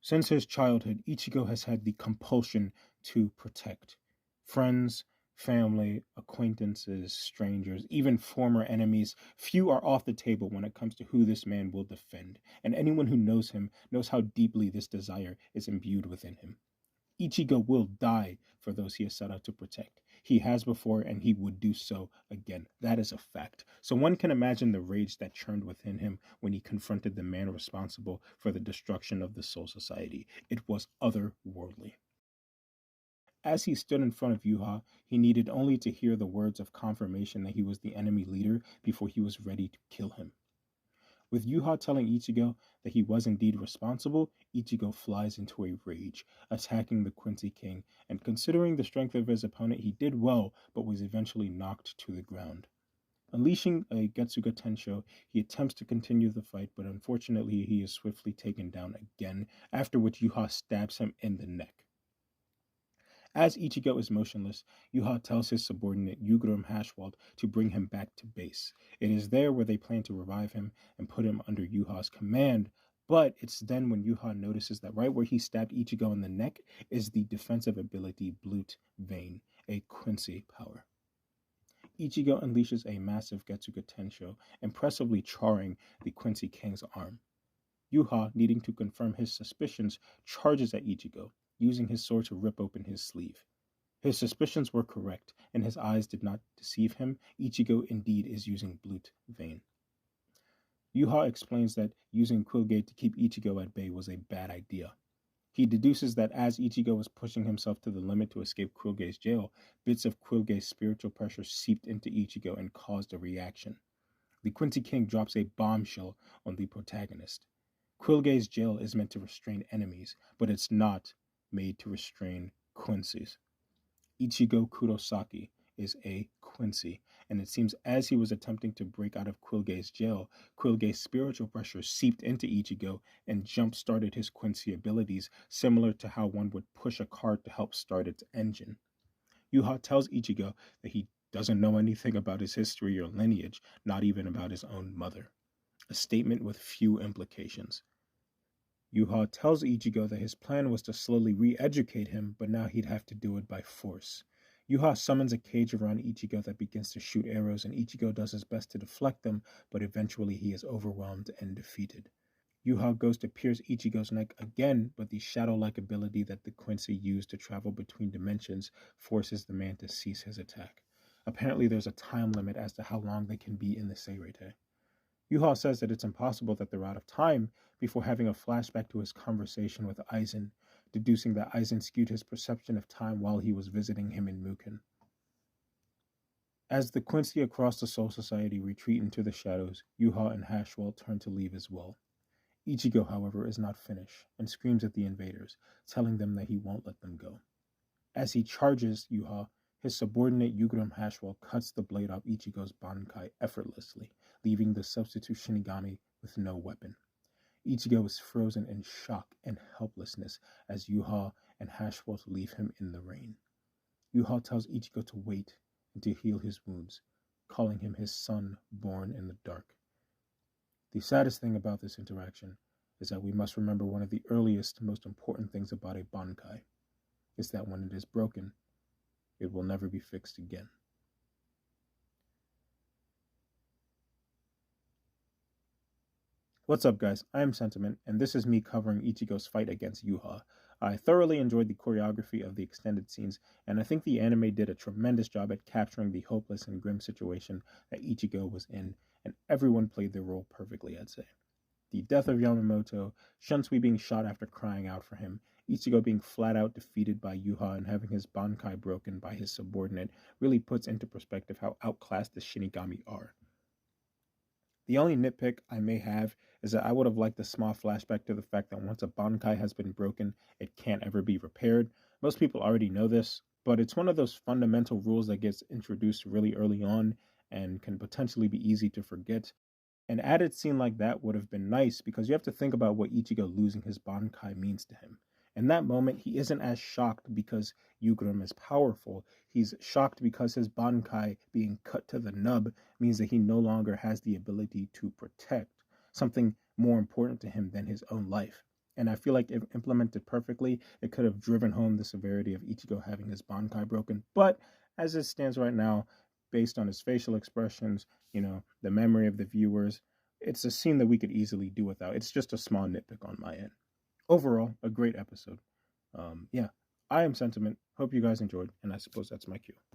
Since his childhood, Ichigo has had the compulsion to protect friends, family, acquaintances, strangers, even former enemies. Few are off the table when it comes to who this man will defend, and anyone who knows him knows how deeply this desire is imbued within him. Ichigo will die for those he has set out to protect. He has before, and he would do so again. That is a fact. So one can imagine the rage that churned within him when he confronted the man responsible for the destruction of the Soul Society. It was otherworldly. As he stood in front of Yuha, he needed only to hear the words of confirmation that he was the enemy leader before he was ready to kill him. With Yuha telling Ichigo that he was indeed responsible, Ichigo flies into a rage, attacking the Quincy King, and considering the strength of his opponent, he did well, but was eventually knocked to the ground. Unleashing a Getsuga Tensho, he attempts to continue the fight, but unfortunately he is swiftly taken down again, after which Yuha stabs him in the neck. As Ichigo is motionless, Yuha tells his subordinate Yugurem Hashwald to bring him back to base. It is there where they plan to revive him and put him under Yuha's command, but it's then when Yuha notices that right where he stabbed Ichigo in the neck is the defensive ability Blute Vein, a Quincy power. Ichigo unleashes a massive Getsuga Tensho, impressively charring the Quincy King's arm. Yuha, needing to confirm his suspicions, charges at Ichigo, using his sword to rip open his sleeve. His suspicions were correct, and his eyes did not deceive him. Ichigo indeed is using Blute Vein. Yuha explains that using Quillgate to keep Ichigo at bay was a bad idea. He deduces that as Ichigo was pushing himself to the limit to escape Quillgate's jail, bits of Quillgate's spiritual pressure seeped into Ichigo and caused a reaction. The Quincy King drops a bombshell on the protagonist. Quillgate's jail is meant to restrain enemies, but it's not made to restrain Quincy's. Ichigo Kurosaki is a Quincy, and it seems as he was attempting to break out of Quillgate's jail, Quillgate's spiritual pressure seeped into Ichigo and jump-started his Quincy abilities, similar to how one would push a car to help start its engine. Yuha tells Ichigo that he doesn't know anything about his history or lineage, not even about his own mother. A statement with few implications. Yuha tells Ichigo that his plan was to slowly re-educate him, but now he'd have to do it by force. Yuha summons a cage around Ichigo that begins to shoot arrows, and Ichigo does his best to deflect them, but eventually he is overwhelmed and defeated. Yuha goes to pierce Ichigo's neck again, but the shadow-like ability that the Quincy used to travel between dimensions forces the man to cease his attack. Apparently there's a time limit as to how long they can be in the Seirete. Yuha says that it's impossible that they're out of time before having a flashback to his conversation with Aizen, deducing that Aizen skewed his perception of time while he was visiting him in Muken. As the Quincy across the Soul Society retreat into the shadows, Yuha and Hashwell turn to leave as well. Ichigo, however, is not finished and screams at the invaders, telling them that he won't let them go. As he charges Yuha, his subordinate Yugurem Hashwell cuts the blade off Ichigo's Bankai effortlessly, leaving the substitute Shinigami with no weapon. Ichigo is frozen in shock and helplessness as Yuha and Hashwell leave him in the rain. Yuha tells Ichigo to wait and to heal his wounds, calling him his son born in the dark. The saddest thing about this interaction is that we must remember one of the earliest, most important things about a Bankai is that when it is broken, it will never be fixed again. What's up, guys? I am Sentiment, and this is me covering Ichigo's fight against Yuha. I thoroughly enjoyed the choreography of the extended scenes, and I think the anime did a tremendous job at capturing the hopeless and grim situation that Ichigo was in, and everyone played their role perfectly, I'd say. The death of Yamamoto, Shunsui being shot after crying out for him, Ichigo being flat out defeated by Yuha and having his Bankai broken by his subordinate really puts into perspective how outclassed the Shinigami are. The only nitpick I may have is that I would have liked a small flashback to the fact that once a Bankai has been broken, it can't ever be repaired. Most people already know this, but it's one of those fundamental rules that gets introduced really early on and can potentially be easy to forget. An added scene like that would have been nice because you have to think about what Ichigo losing his Bankai means to him. In that moment, he isn't as shocked because Yugurem is powerful. He's shocked because his Bankai being cut to the nub means that he no longer has the ability to protect, something more important to him than his own life. And I feel like if implemented perfectly, it could have driven home the severity of Ichigo having his Bankai broken. But as it stands right now, based on his facial expressions, the memory of the viewers, it's a scene that we could easily do without. It's just a small nitpick on my end. Overall, a great episode. Yeah, I am Sentiment. Hope you guys enjoyed, and I suppose that's my cue.